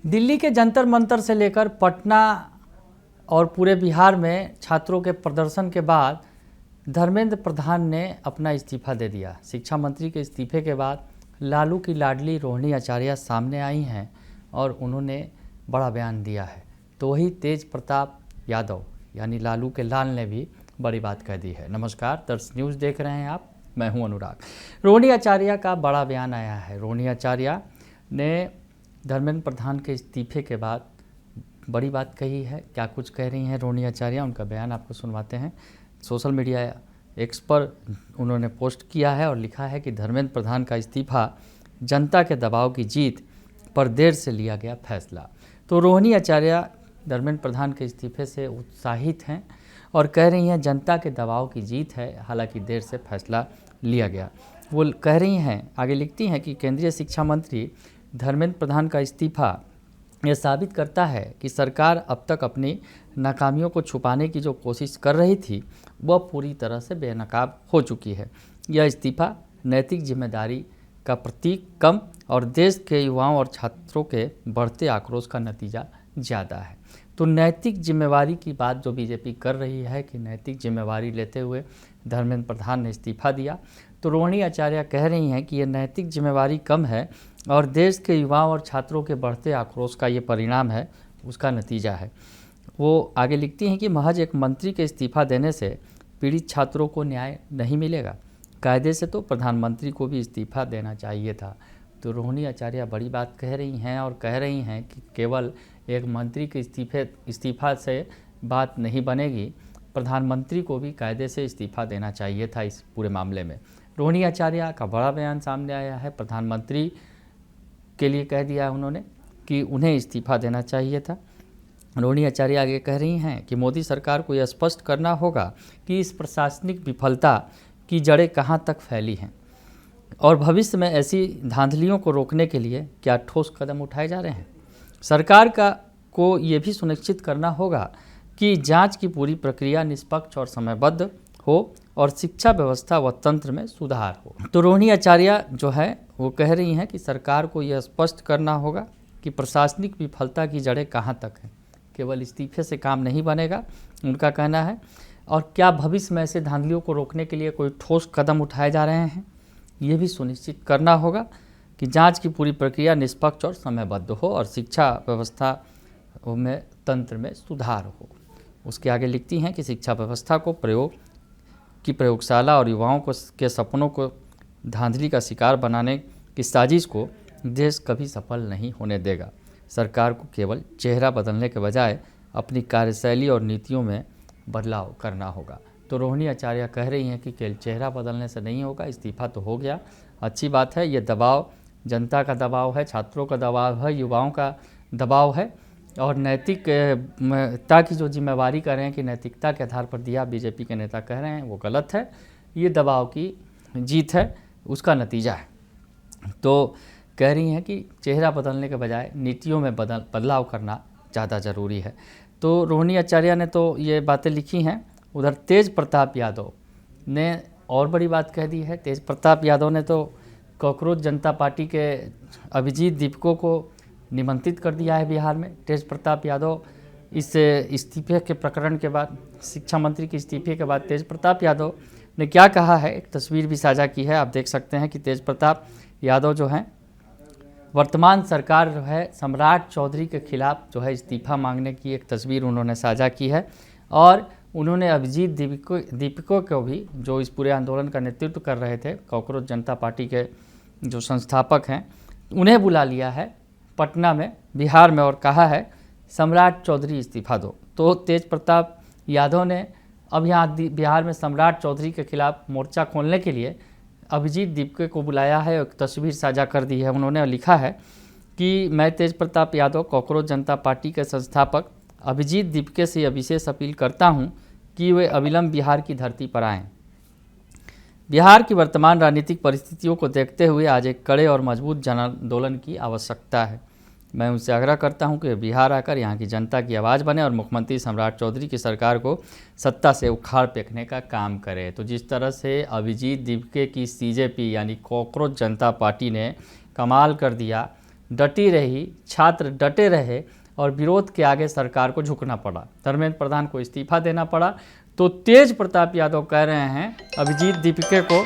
दिल्ली के जंतर मंतर से लेकर पटना और पूरे बिहार में छात्रों के प्रदर्शन के बाद धर्मेंद्र प्रधान ने अपना इस्तीफा दे दिया। शिक्षा मंत्री के इस्तीफे के बाद लालू की लाडली रोहिणी आचार्य सामने आई हैं और उन्होंने बड़ा बयान दिया है। तो वही तेज प्रताप यादव यानी लालू के लाल ने भी बड़ी बात कह दी है। नमस्कार, दर्श न्यूज़ देख रहे हैं आप, मैं हूं अनुराग। रोहिणी आचार्य का बड़ा बयान आया है। रोहिणी आचार्य ने धर्मेंद्र प्रधान के इस्तीफे के बाद बड़ी बात कही है। क्या कुछ कह रही हैं रोहिणी आचार्य, उनका बयान आपको सुनवाते हैं। सोशल मीडिया एक्स पर उन्होंने पोस्ट किया है और लिखा है कि धर्मेंद्र प्रधान का इस्तीफा जनता के दबाव की जीत पर देर से लिया गया फैसला। तो रोहिणी आचार्य धर्मेंद्र प्रधान के इस्तीफे से उत्साहित हैं और कह रही हैं जनता के दबाव की जीत है, हालांकि देर से फैसला लिया गया। वो कह रही हैं, आगे लिखती हैं कि केंद्रीय शिक्षा मंत्री धर्मेंद्र प्रधान का इस्तीफा यह साबित करता है कि सरकार अब तक अपनी नाकामियों को छुपाने की जो कोशिश कर रही थी वह पूरी तरह से बेनकाब हो चुकी है। यह इस्तीफा नैतिक जिम्मेदारी का प्रतीक कम और देश के युवाओं और छात्रों के बढ़ते आक्रोश का नतीजा ज़्यादा है। तो नैतिक जिम्मेवारी की बात जो बीजेपी कर रही है कि नैतिक जिम्मेवारी लेते हुए धर्मेंद्र प्रधान ने इस्तीफा दिया, तो रोहिणी आचार्य कह रही हैं कि ये नैतिक जिम्मेवारी कम है और देश के युवाओं और छात्रों के बढ़ते आक्रोश का ये परिणाम है, उसका नतीजा है। वो आगे लिखती हैं कि महज एक मंत्री के इस्तीफा देने से पीड़ित छात्रों को न्याय नहीं मिलेगा। कायदे से तो प्रधानमंत्री को भी इस्तीफा देना चाहिए था। तो रोहिणी आचार्य बड़ी बात कह रही हैं और कह रही हैं कि केवल एक मंत्री के इस्तीफा से बात नहीं बनेगी, प्रधानमंत्री को भी कायदे से इस्तीफा देना चाहिए था इस पूरे मामले में। रोहिणी आचार्य का बड़ा बयान सामने आया है। प्रधानमंत्री के लिए कह दिया उन्होंने कि उन्हें इस्तीफा देना चाहिए था। रोहिणी आचार्य आगे कह रही हैं कि मोदी सरकार को यह स्पष्ट करना होगा कि इस प्रशासनिक विफलता की जड़ें कहां तक फैली हैं और भविष्य में ऐसी धांधलियों को रोकने के लिए क्या ठोस कदम उठाए जा रहे हैं। सरकार को ये भी सुनिश्चित करना होगा कि जांच की पूरी प्रक्रिया निष्पक्ष और समयबद्ध हो और शिक्षा व्यवस्था व तंत्र में सुधार हो। तो रोहिणी आचार्य जो है वो कह रही हैं कि सरकार को यह स्पष्ट करना होगा कि प्रशासनिक विफलता की जड़ें कहां तक हैं। केवल इस्तीफे से काम नहीं बनेगा, उनका कहना है, और क्या भविष्य में ऐसे धांधलियों को रोकने के लिए कोई ठोस कदम उठाए जा रहे हैं, ये भी सुनिश्चित करना होगा कि जांच की पूरी प्रक्रिया निष्पक्ष और समयबद्ध हो और शिक्षा व्यवस्था में तंत्र में सुधार हो। उसके आगे लिखती हैं कि शिक्षा व्यवस्था को प्रयोगशाला और युवाओं के सपनों को धांधली का शिकार बनाने की साजिश को देश कभी सफल नहीं होने देगा। सरकार को केवल चेहरा बदलने के बजाय अपनी कार्यशैली और नीतियों में बदलाव करना होगा। तो रोहिणी आचार्य कह रही हैं कि केवल चेहरा बदलने से नहीं होगा, इस्तीफा तो हो गया, अच्छी बात है। ये दबाव जनता का दबाव है, छात्रों का दबाव है, युवाओं का दबाव है और नैतिकता की जो जिम्मेवारी कर रहे हैं कि नैतिकता के आधार पर दिया, बीजेपी के नेता कह रहे हैं वो गलत है। ये दबाव की जीत है, उसका नतीजा है। तो कह रही हैं कि चेहरा बदलने के बजाय नीतियों में बदलाव करना ज़्यादा ज़रूरी है। तो रोहिणी आचार्य ने तो ये बातें लिखी हैं। उधर तेज प्रताप यादव ने और बड़ी बात कह दी है। तेज प्रताप यादव ने तो कॉकरोच जनता पार्टी के अभिजीत दीपको को निमंत्रित कर दिया है बिहार में। तेज प्रताप यादव इस इस्तीफे के प्रकरण के बाद, शिक्षा मंत्री के इस्तीफे के बाद तेज प्रताप यादव ने क्या कहा है, एक तस्वीर भी साझा की है। आप देख सकते हैं कि तेज प्रताप यादव जो हैं वर्तमान सरकार जो है सम्राट चौधरी के खिलाफ जो है इस्तीफा मांगने की एक तस्वीर उन्होंने साझा की है और उन्होंने अभिजीत दीपको को भी, जो इस पूरे आंदोलन का नेतृत्व कर रहे थे, कॉकरोच जनता पार्टी के जो संस्थापक हैं, उन्हें बुला लिया है पटना में, बिहार में, और कहा है सम्राट चौधरी इस्तीफा दो। तो तेज प्रताप यादव ने अब यहाँ बिहार में सम्राट चौधरी के खिलाफ मोर्चा खोलने के लिए अभिजीत दीपके को बुलाया है। एक तस्वीर साझा कर दी है उन्होंने और लिखा है कि मैं तेज प्रताप यादव कॉकरोच जनता पार्टी के संस्थापक अभिजीत दीपके से यह विशेष अपील करता हूं कि वे अविलंब बिहार की धरती पर आएँ। बिहार की वर्तमान राजनीतिक परिस्थितियों को देखते हुए आज एक कड़े और मजबूत जन आंदोलन की आवश्यकता है। मैं उनसे आग्रह करता हूं कि वे बिहार आकर यहां की जनता की आवाज़ बने और मुख्यमंत्री सम्राट चौधरी की सरकार को सत्ता से उखाड़ फेंकने का काम करे। तो जिस तरह से अभिजीत दीपके की सीजेपी यानी कॉकरोच जनता पार्टी ने कमाल कर दिया डटी रही, छात्र डटे रहे और विरोध के आगे सरकार को झुकना पड़ा, धर्मेंद्र प्रधान को इस्तीफा देना पड़ा। तो तेज प्रताप यादव कह रहे हैं अभिजीत दीपके को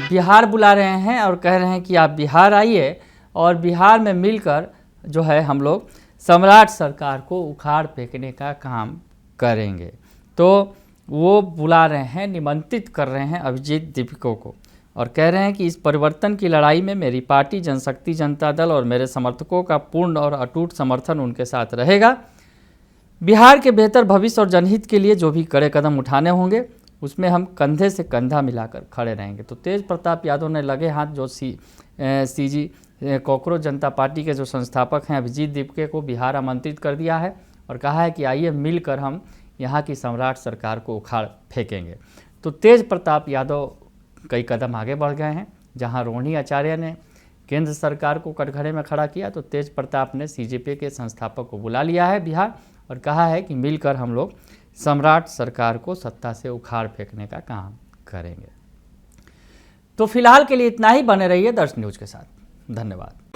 बिहार बुला रहे हैं और कह रहे हैं कि आप बिहार आइए और बिहार में मिलकर जो है हम लोग सम्राट सरकार को उखाड़ फेंकने का काम करेंगे। तो वो बुला रहे हैं, निमंत्रित कर रहे हैं अभिजीत दीपको को और कह रहे हैं कि इस परिवर्तन की लड़ाई में मेरी पार्टी जनशक्ति जनता दल और मेरे समर्थकों का पूर्ण और अटूट समर्थन उनके साथ रहेगा। बिहार के बेहतर भविष्य और जनहित के लिए जो भी कड़े कदम उठाने होंगे उसमें हम कंधे से कंधा मिलाकर खड़े रहेंगे। तो तेज प्रताप यादव ने लगे हाथ जो सीजी कॉकरोच जनता पार्टी के जो संस्थापक हैं अभिजीत दीपके को बिहार आमंत्रित कर दिया है और कहा है कि आइए मिलकर हम यहाँ की सम्राट सरकार को उखाड़ फेंकेंगे। तो तेज प्रताप यादव कई कदम आगे बढ़ गए हैं। जहाँ रोहिणी आचार्य ने केंद्र सरकार को कटघरे में खड़ा किया, तो तेज प्रताप ने सीजेपी के संस्थापक को बुला लिया है बिहार और कहा है कि मिलकर हम लोग सम्राट सरकार को सत्ता से उखाड़ फेंकने का काम करेंगे। तो फिलहाल के लिए इतना ही। बने रहिए दर्श न्यूज के साथ। धन्यवाद।